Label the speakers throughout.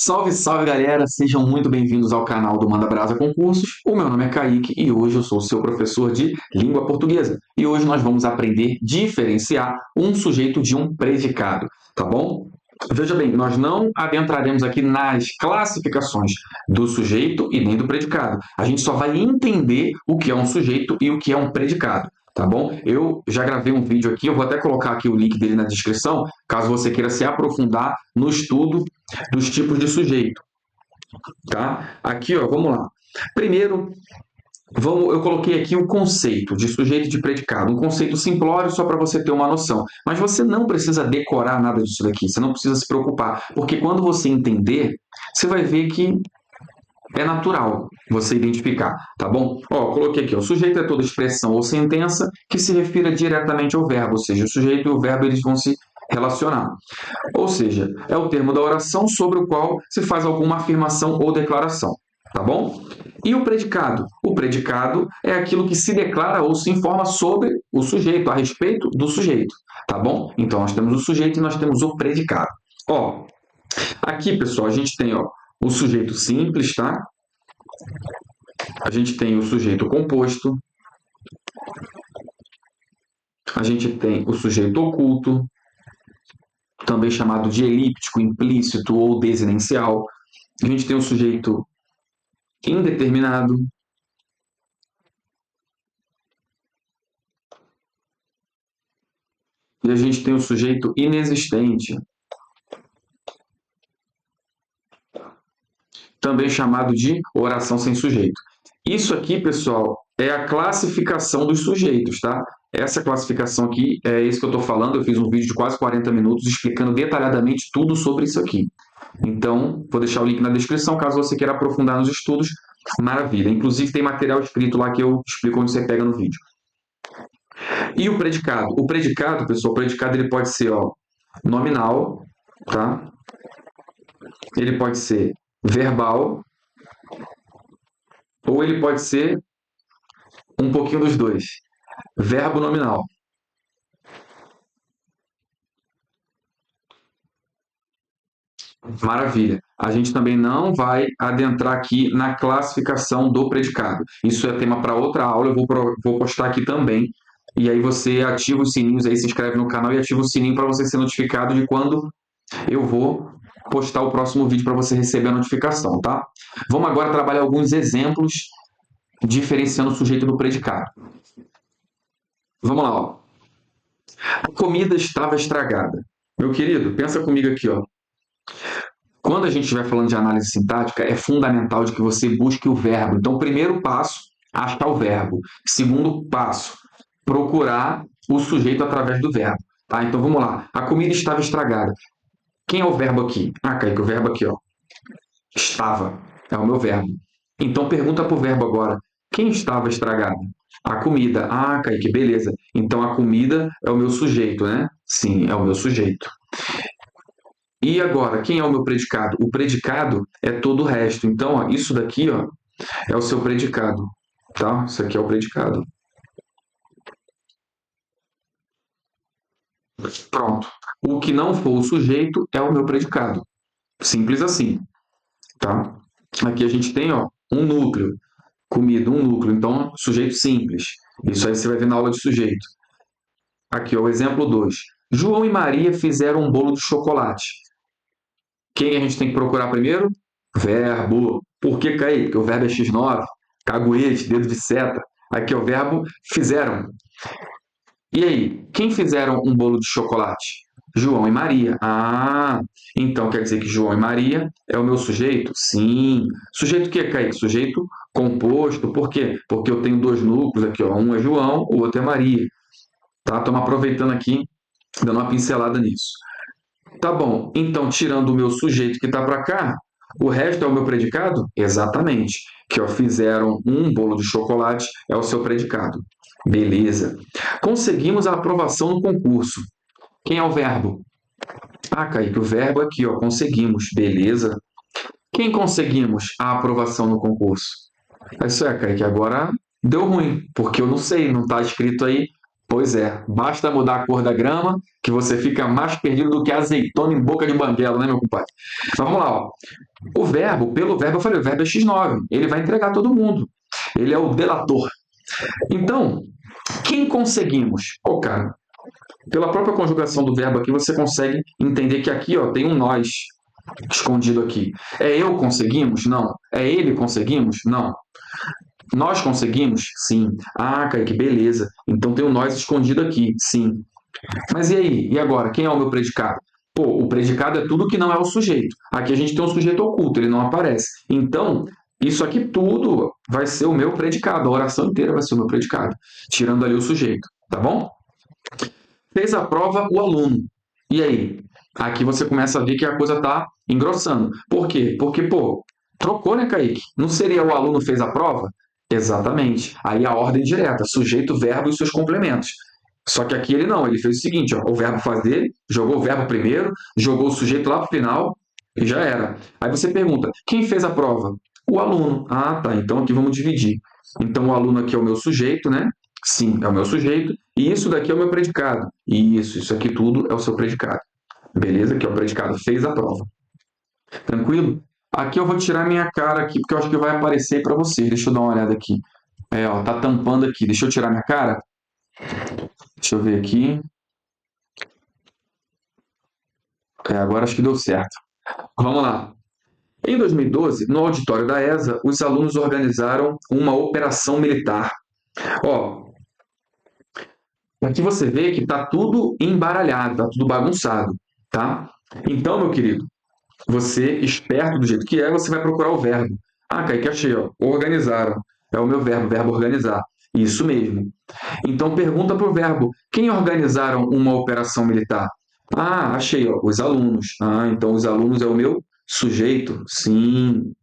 Speaker 1: Salve, salve galera, sejam muito bem-vindos ao canal do Manda Brasa Concursos. O meu nome é Kaique e hoje eu sou o seu professor de língua portuguesa. E hoje nós vamos aprender a diferenciar um sujeito de um predicado, tá bom? Veja bem, nós não adentraremos aqui nas classificações do sujeito e nem do predicado. A gente só vai entender o que é um sujeito e o que é um predicado. Tá bom? Eu já gravei um vídeo aqui, eu vou até colocar aqui o link dele na descrição, caso você queira se aprofundar no estudo dos tipos de sujeito, tá? Aqui, ó, vamos lá. Primeiro, eu coloquei aqui o conceito de sujeito e de predicado, um conceito simplório só para você ter uma noção. Mas você não precisa decorar nada disso daqui, você não precisa se preocupar, porque quando você entender, você vai ver que é natural você identificar, tá bom? Ó, coloquei aqui, ó, o sujeito é toda expressão ou sentença que se refira diretamente ao verbo, ou seja, o sujeito e o verbo eles vão se relacionar. Ou seja, é o termo da oração sobre o qual se faz alguma afirmação ou declaração, tá bom? E o predicado? O predicado é aquilo que se declara ou se informa sobre o sujeito, a respeito do sujeito, tá bom? Então, nós temos o sujeito e nós temos o predicado. Ó, aqui, pessoal, a gente tem, ó, o sujeito simples, tá? A gente tem o sujeito composto, a gente tem o sujeito oculto, também chamado de elíptico, implícito ou desinencial. A gente tem o sujeito indeterminado. E a gente tem o sujeito inexistente, também chamado de oração sem sujeito. Isso aqui, pessoal, é a classificação dos sujeitos, tá? Essa classificação aqui é isso que eu estou falando. Eu fiz um vídeo de quase 40 minutos explicando detalhadamente tudo sobre isso aqui. Então, vou deixar o link na descrição, caso você queira aprofundar nos estudos. Maravilha. Inclusive, tem material escrito lá que eu explico onde você pega no vídeo. E o predicado? O predicado, pessoal, o predicado ele pode ser ó, nominal, tá? Ele pode ser verbal, ou ele pode ser um pouquinho dos dois. Verbo nominal. Maravilha. A gente também não vai adentrar aqui na classificação do predicado. Isso é tema para outra aula, eu vou postar aqui também. E aí você ativa os sininhos, aí se inscreve no canal e ativa o sininho para você ser notificado de quando eu vou postar o próximo vídeo para você receber a notificação, tá? Vamos agora trabalhar alguns exemplos diferenciando o sujeito do predicado. Vamos lá, ó. A comida estava estragada. Meu querido, pensa comigo aqui, ó. Quando a gente estiver falando de análise sintática, é fundamental de que você busque o verbo. Então, primeiro passo, achar o verbo. Segundo passo, procurar o sujeito através do verbo. Tá? Então, vamos lá. A comida estava estragada. Quem é o verbo aqui? Ah, Kaique, o verbo aqui, ó. Estava. É o meu verbo. Então, pergunta para o verbo agora. Quem estava estragada? A comida. Ah, Kaique, beleza. Então, a comida é o meu sujeito, né? Sim, é o meu sujeito. E agora, quem é o meu predicado? O predicado é todo o resto. Então, ó, isso daqui ó, é o seu predicado. Tá? Isso aqui é o predicado. Pronto. O que não for o sujeito é o meu predicado. Simples assim. Tá? Aqui a gente tem ó, um núcleo. Comida, um núcleo. Então, sujeito simples. Isso aí você vai ver na aula de sujeito. Aqui, ó, o exemplo 2. João e Maria fizeram um bolo de chocolate. Quem a gente tem que procurar primeiro? Verbo. Por que cair? Porque o verbo é x9, caguete, dedo de seta. Aqui é o verbo fizeram. E aí, quem fizeram um bolo de chocolate? João e Maria. Ah, então quer dizer que João e Maria é o meu sujeito? Sim. Sujeito o que, Kaique? Sujeito composto. Por quê? Porque eu tenho dois núcleos aqui, ó. Um é João, o outro é Maria. Tá? Estamos aproveitando aqui, dando uma pincelada nisso. Tá bom, então tirando o meu sujeito que está para cá, o resto é o meu predicado? Exatamente. Que ó, fizeram um bolo de chocolate, é o seu predicado. Beleza. Conseguimos a aprovação no concurso. Quem é o verbo? Ah, Kaique, o verbo aqui, ó, conseguimos. Beleza. Quem conseguimos a aprovação no concurso? Isso é, Kaique, agora deu ruim, porque eu não sei, não está escrito aí. Pois é, basta mudar a cor da grama que você fica mais perdido do que azeitona em boca de banguela, né, meu compadre? Então vamos lá, ó. O verbo, pelo verbo, eu falei, o verbo é X9, ele vai entregar todo mundo. Ele é o delator. Então, quem conseguimos? Pô, cara, pela própria conjugação do verbo aqui, você consegue entender que aqui ó, tem um nós escondido aqui. É eu conseguimos? Não. É ele conseguimos? Não. Nós conseguimos? Sim. Ah, Kaique, beleza. Então tem um nós escondido aqui. Sim. Mas e aí? E agora? Quem é o meu predicado? Pô, o predicado é tudo que não é o sujeito. Aqui a gente tem um sujeito oculto, ele não aparece. Então, isso aqui tudo vai ser o meu predicado. A oração inteira vai ser o meu predicado, tirando ali o sujeito, tá bom? Fez a prova o aluno. E aí? Aqui você começa a ver que a coisa está engrossando. Por quê? Porque, pô, trocou, né, Kaique? Não seria o aluno fez a prova? Exatamente. Aí a ordem direta, sujeito, verbo e seus complementos. Só que aqui ele não, ele fez o seguinte, ó, o verbo fazer, jogou o verbo primeiro, jogou o sujeito lá para o final e já era. Aí você pergunta, quem fez a prova? O aluno. Ah, tá, então aqui vamos dividir. Então o aluno aqui é o meu sujeito, né? Sim, é o meu sujeito. E isso daqui é o meu predicado. Isso aqui tudo é o seu predicado. Beleza? Que é o predicado fez a prova. Tranquilo? Aqui eu vou tirar minha cara aqui, porque eu acho que vai aparecer para vocês. Deixa eu dar uma olhada aqui. É, ó, tá tampando aqui. Deixa eu tirar minha cara. Deixa eu ver aqui. É, agora acho que deu certo. Vamos lá. Em 2012, no auditório da ESA, os alunos organizaram uma operação militar. Ó, aqui você vê que está tudo embaralhado, está tudo bagunçado, tá? Então, meu querido, você, esperto do jeito que é, você vai procurar o verbo. Ah, Kaique, achei, ó, organizaram. É o meu verbo, verbo organizar. Isso mesmo. Então, pergunta para o verbo, quem organizaram uma operação militar? Ah, achei, ó, os alunos. Ah, então os alunos é o meu sujeito? Sim.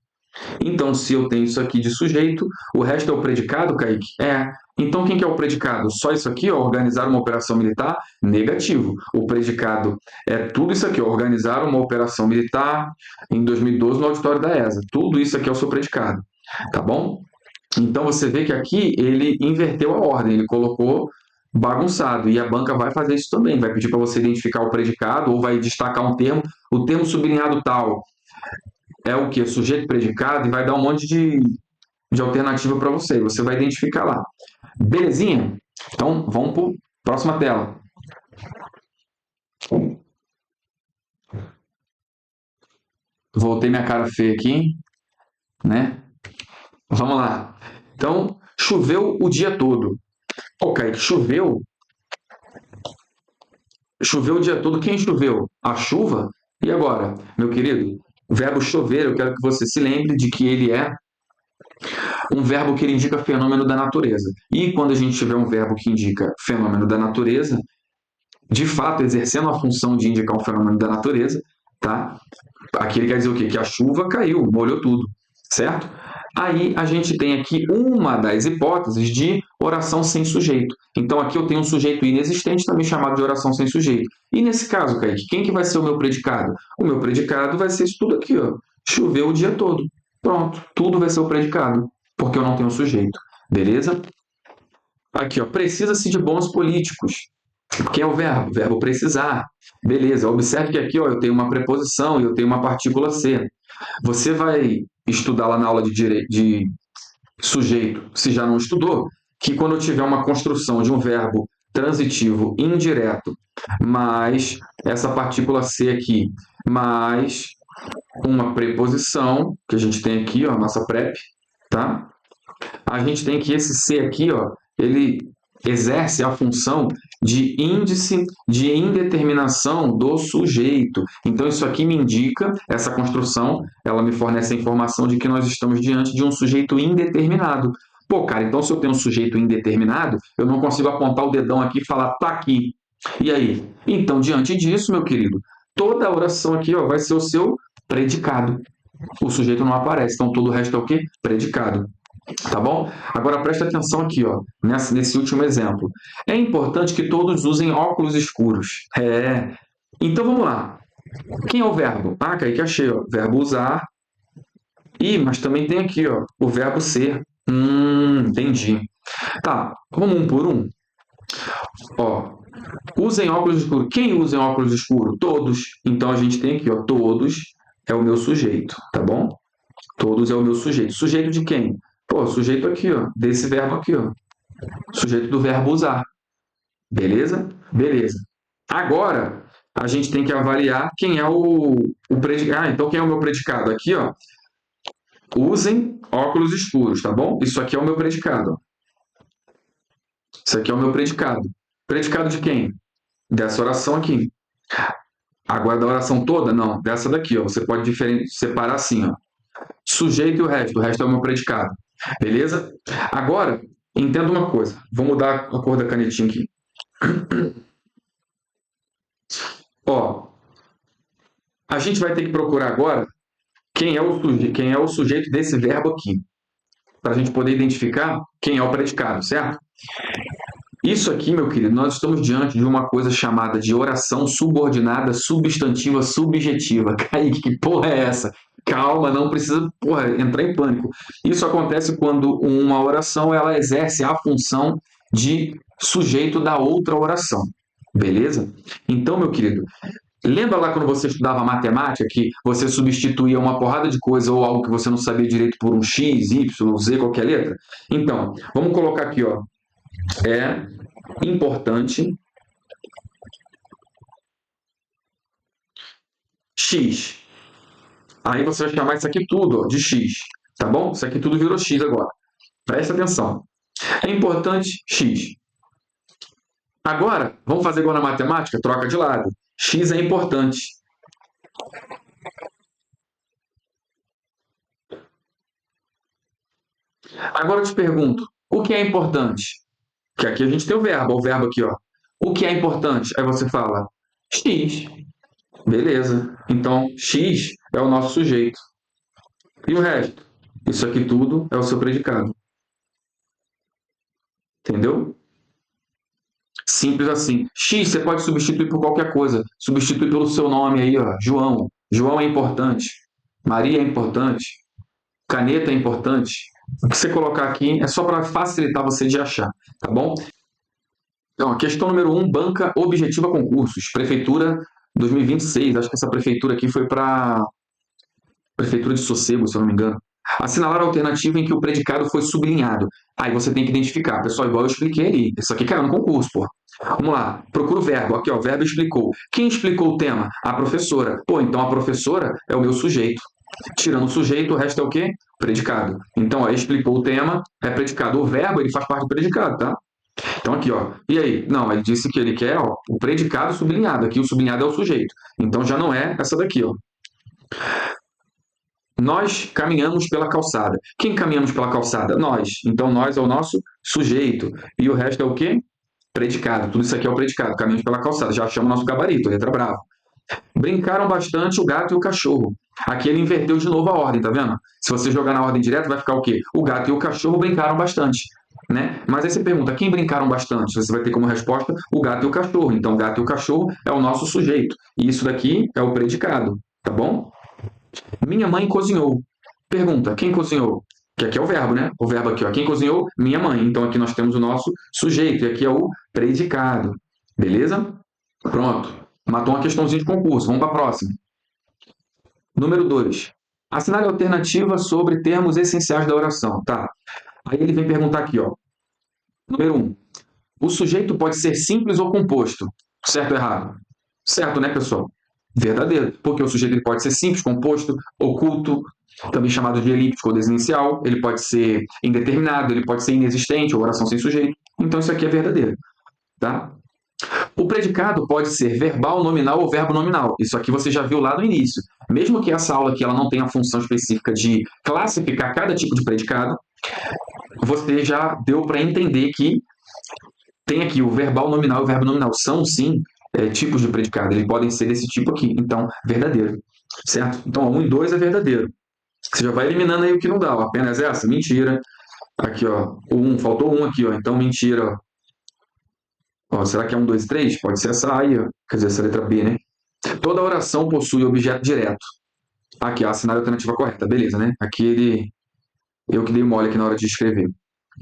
Speaker 1: Então, se eu tenho isso aqui de sujeito, o resto é o predicado, Kaique? É. Então, quem que é o predicado? Só isso aqui, ó, organizar uma operação militar? Negativo. O predicado é tudo isso aqui, ó, organizar uma operação militar em 2012 no auditório da ESA. Tudo isso aqui é o seu predicado, tá bom? Então, você vê que aqui ele inverteu a ordem, ele colocou bagunçado, e a banca vai fazer isso também, vai pedir para você identificar o predicado ou vai destacar um termo, o termo sublinhado tal, é o que? Sujeito, predicado, e vai dar um monte de alternativa para você. Você vai identificar lá. Belezinha? Então, vamos para a próxima tela. Voltei minha cara feia aqui, né? Vamos lá. Então, choveu o dia todo. Pô, Kaique, choveu? Choveu o dia todo. Quem choveu? A chuva? E agora, meu querido? O verbo chover, eu quero que você se lembre de que ele é um verbo que ele indica fenômeno da natureza. E quando a gente tiver um verbo que indica fenômeno da natureza, de fato, exercendo a função de indicar um fenômeno da natureza, tá? Aqui ele quer dizer o quê? Que a chuva caiu, molhou tudo, certo? Aí a gente tem aqui uma das hipóteses de oração sem sujeito. Então aqui eu tenho um sujeito inexistente, também chamado de oração sem sujeito. E nesse caso, Kaique, quem que vai ser o meu predicado? O meu predicado vai ser isso tudo aqui, ó. Choveu o dia todo. Pronto, tudo vai ser o predicado, porque eu não tenho sujeito. Beleza? Aqui, ó, precisa-se de bons políticos. Quem é o verbo? Verbo precisar. Beleza, observe que aqui ó, eu tenho uma preposição e eu tenho uma partícula ser. Você vai estudar lá na aula de sujeito, se já não estudou, que quando eu tiver uma construção de um verbo transitivo indireto, mais essa partícula ser aqui, mais uma preposição, que a gente tem aqui, ó, a nossa prep, tá? A gente tem que esse ser aqui, ó, ele exerce a função de índice de indeterminação do sujeito. Então, isso aqui me indica, essa construção, ela me fornece a informação de que nós estamos diante de um sujeito indeterminado. Pô, cara, então se eu tenho um sujeito indeterminado, eu não consigo apontar o dedão aqui e falar, tá aqui. E aí? Então, diante disso, meu querido, toda a oração aqui ó, vai ser o seu predicado. O sujeito não aparece, então todo o resto é o quê? Predicado. Tá bom? Agora presta atenção aqui, ó, nesse último exemplo. É importante que todos usem óculos escuros. É. Então vamos lá. Quem é o verbo? Ah, Kaique, achei, ó. Verbo usar. Ih, mas também tem aqui, ó, o verbo ser. Entendi. Tá, vamos um por um. Ó, Usem óculos escuros. Quem usa óculos escuros? Todos. Então, a gente tem aqui, ó, todos é o meu sujeito, tá bom? Todos é o meu sujeito. Sujeito de quem? Pô, sujeito aqui, ó, desse verbo aqui, ó. Sujeito do verbo usar. Beleza? Beleza. Agora, a gente tem que avaliar quem é o predicado. Ah, então quem é o meu predicado? Aqui, ó. Usem óculos escuros, tá bom? Isso aqui é o meu predicado. Isso aqui é o meu predicado. Predicado de quem? Dessa oração aqui. Agora da oração toda? Não, dessa daqui, ó. Você pode separar assim, ó. Sujeito e o resto é o meu predicado. Beleza? Agora, entenda uma coisa. Vou mudar a cor da canetinha aqui. Ó, a gente vai ter que procurar agora quem é o sujeito desse verbo aqui, para a gente poder identificar quem é o predicado, certo? Isso aqui, meu querido, nós estamos diante de uma coisa chamada de oração subordinada substantiva subjetiva. Kaique, que porra é essa? Calma, não precisa, porra, entrar em pânico. Isso acontece quando uma oração ela exerce a função de sujeito da outra oração. Beleza? Então, meu querido, lembra lá quando você estudava matemática que você substituía uma porrada de coisa ou algo que você não sabia direito por um x, y, z, qualquer letra? Então, vamos colocar aqui, ó. É importante x. Aí você vai chamar isso aqui tudo ó, de x, tá bom? Isso aqui tudo virou x agora. Presta atenção. É importante x. Agora, vamos fazer igual na matemática? Troca de lado. X é importante. Agora eu te pergunto, o que é importante? Que aqui a gente tem o verbo aqui, ó. O que é importante? Aí você fala x. Beleza. Então, x é o nosso sujeito. E o resto? Isso aqui tudo é o seu predicado. Entendeu? Simples assim. X você pode substituir por qualquer coisa. Substitui pelo seu nome aí, ó. João. João é importante. Maria é importante. Caneta é importante. O que você colocar aqui é só para facilitar você de achar, tá bom? Então, questão número 1, banca objetiva concursos. Prefeitura 2026. Acho que essa prefeitura aqui foi para Prefeitura de Sossego, se eu não me engano. Assinalar a alternativa em que o predicado foi sublinhado. Aí você tem que identificar. Pessoal, igual eu expliquei ali. Isso aqui caiu no concurso, pô. Vamos lá. Procura o verbo. Aqui, ó. O verbo explicou. Quem explicou o tema? A professora. Pô, então a professora é o meu sujeito. Tirando o sujeito, o resto é o quê? Predicado. Então, ó, explicou o tema, é predicado. O verbo, ele faz parte do predicado, tá? Então, aqui, ó. E aí? Não, ele disse que ele quer, ó, o predicado sublinhado. Aqui o sublinhado é o sujeito. Então, já não é essa daqui, ó. Nós caminhamos pela calçada. Quem caminhamos pela calçada? Nós. Então, nós é o nosso sujeito. E o resto é o quê? Predicado. Tudo isso aqui é o predicado. Caminhamos pela calçada. Já chama o nosso gabarito, letra brava. Brincaram bastante o gato e o cachorro. Aqui ele inverteu de novo a ordem, tá vendo? Se você jogar na ordem direta, vai ficar o quê? O gato e o cachorro brincaram bastante. Né? Mas aí você pergunta, quem brincaram bastante? Você vai ter como resposta o gato e o cachorro. Então, o gato e o cachorro é o nosso sujeito. E isso daqui é o predicado, tá bom? Minha mãe cozinhou. Pergunta, quem cozinhou? Que aqui é o verbo, né? O verbo aqui, ó. Quem cozinhou? Minha mãe. Então aqui nós temos o nosso sujeito e aqui é o predicado. Beleza? Pronto. Matou uma questãozinha de concurso. Vamos para a próxima. Número 2. Assinale a alternativa sobre termos essenciais da oração. Tá. Aí ele vem perguntar aqui, ó. Número 1. O sujeito pode ser simples ou composto. Certo ou errado? Certo, né, pessoal? Verdadeiro, porque o sujeito ele pode ser simples, composto, oculto, também chamado de elíptico ou desinicial, ele pode ser indeterminado, ele pode ser inexistente ou oração sem sujeito. Então isso aqui é verdadeiro, tá? O predicado pode ser verbal, nominal ou verbo nominal. Isso aqui você já viu lá no início. Mesmo que essa aula aqui ela não tenha a função específica de classificar cada tipo de predicado, você já deu para entender que tem aqui o verbal, nominal e o verbo nominal. São, sim, tipos de predicado. Eles podem ser desse tipo aqui. Então, verdadeiro. Certo? Então, 1 e 2 é verdadeiro. Você já vai eliminando aí o que não dá. Ó. Apenas essa? Mentira. Aqui, ó. O 1, faltou 1 aqui, ó. Então, mentira. Ó, será que é 1, 2, 3? Pode ser essa A aí, ó. Quer dizer, essa letra B, né? Toda oração possui objeto direto. Aqui, ó, assinar a alternativa correta. Beleza, né? Aqui ele... Eu que dei mole aqui na hora de escrever.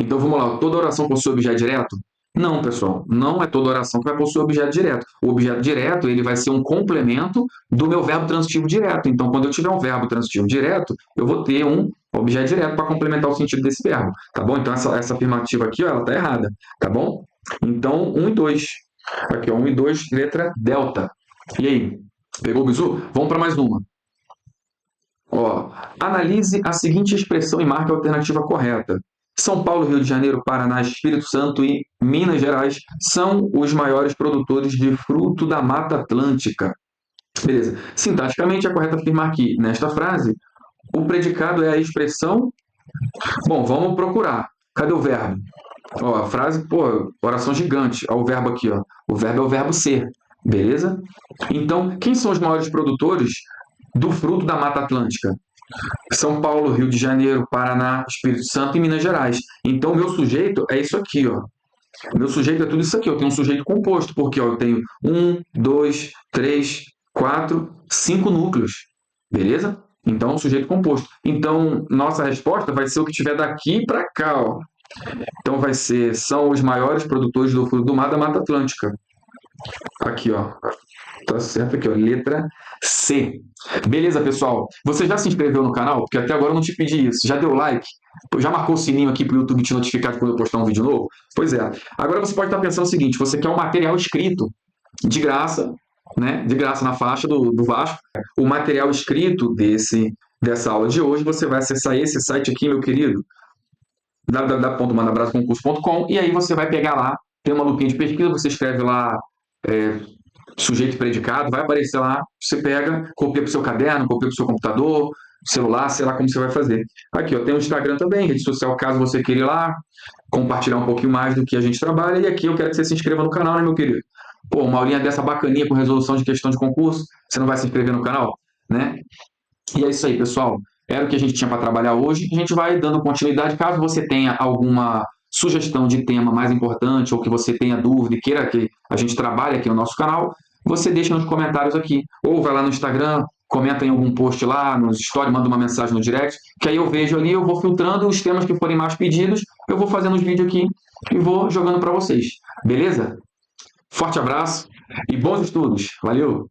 Speaker 1: Então, vamos lá. Toda oração possui objeto direto? Não, pessoal, não é toda oração que vai possuir objeto direto. O objeto direto, ele vai ser um complemento do meu verbo transitivo direto. Então, quando eu tiver um verbo transitivo direto, eu vou ter um objeto direto para complementar o sentido desse verbo, tá bom? Então, essa afirmativa aqui, ó, ela está errada, tá bom? Então, 1 e 2. Aqui, ó, 1 e 2, letra delta. E aí, pegou o bizu? Vamos para mais uma. Ó, analise a seguinte expressão e marque a alternativa correta. São Paulo, Rio de Janeiro, Paraná, Espírito Santo e Minas Gerais são os maiores produtores de fruto da Mata Atlântica. Beleza. Sintaticamente, é correto afirmar que, nesta frase, o predicado é a expressão... Bom, vamos procurar. Cadê o verbo? Ó, a frase, pô, oração gigante. Ó, o verbo aqui, ó. O verbo é o verbo ser. Beleza? Então, quem são os maiores produtores do fruto da Mata Atlântica? São Paulo, Rio de Janeiro, Paraná, Espírito Santo e Minas Gerais. Então, o meu sujeito é isso aqui, ó. O meu sujeito é tudo isso aqui. Eu tenho um sujeito composto, porque ó, eu tenho 1, 2, 3, 4, 5 núcleos. Beleza? Então, um sujeito composto. Então, nossa resposta vai ser o que tiver daqui para cá, ó. Então, vai ser, são os maiores produtores do fruto do mar da Mata Atlântica. Aqui, ó. Tá certo aqui, ó. Letra C. Beleza, pessoal? Você já se inscreveu no canal? Porque até agora eu não te pedi isso. Já deu like? Já marcou o sininho aqui para o YouTube te notificar quando eu postar um vídeo novo? Pois é. Agora você pode estar pensando o seguinte, você quer um material escrito de graça, né? De graça na faixa do Vasco. O material escrito dessa aula de hoje, você vai acessar esse site aqui, meu querido, www.mandabrasaconcurso.com, e aí você vai pegar lá, tem uma lupinha de pesquisa, você escreve lá sujeito e predicado, vai aparecer lá, você pega, copia para o seu caderno, copia para o seu computador, celular, sei lá como você vai fazer. Aqui, ó, tem o Instagram também, rede social, caso você queira ir lá, compartilhar um pouquinho mais do que a gente trabalha, e aqui eu quero que você se inscreva no canal, né, meu querido? Pô, uma aulinha dessa bacaninha com resolução de questão de concurso, você não vai se inscrever no canal, né? E é isso aí, pessoal. Era o que a gente tinha para trabalhar hoje. A gente vai dando continuidade. Caso você tenha alguma sugestão de tema mais importante ou que você tenha dúvida e queira que a gente trabalhe aqui no nosso canal, você deixa nos comentários aqui. Ou vai lá no Instagram, comenta em algum post lá, nos stories, manda uma mensagem no direct, que aí eu vejo ali, eu vou filtrando os temas que forem mais pedidos, eu vou fazendo os vídeos aqui e vou jogando para vocês. Beleza? Forte abraço e bons estudos. Valeu!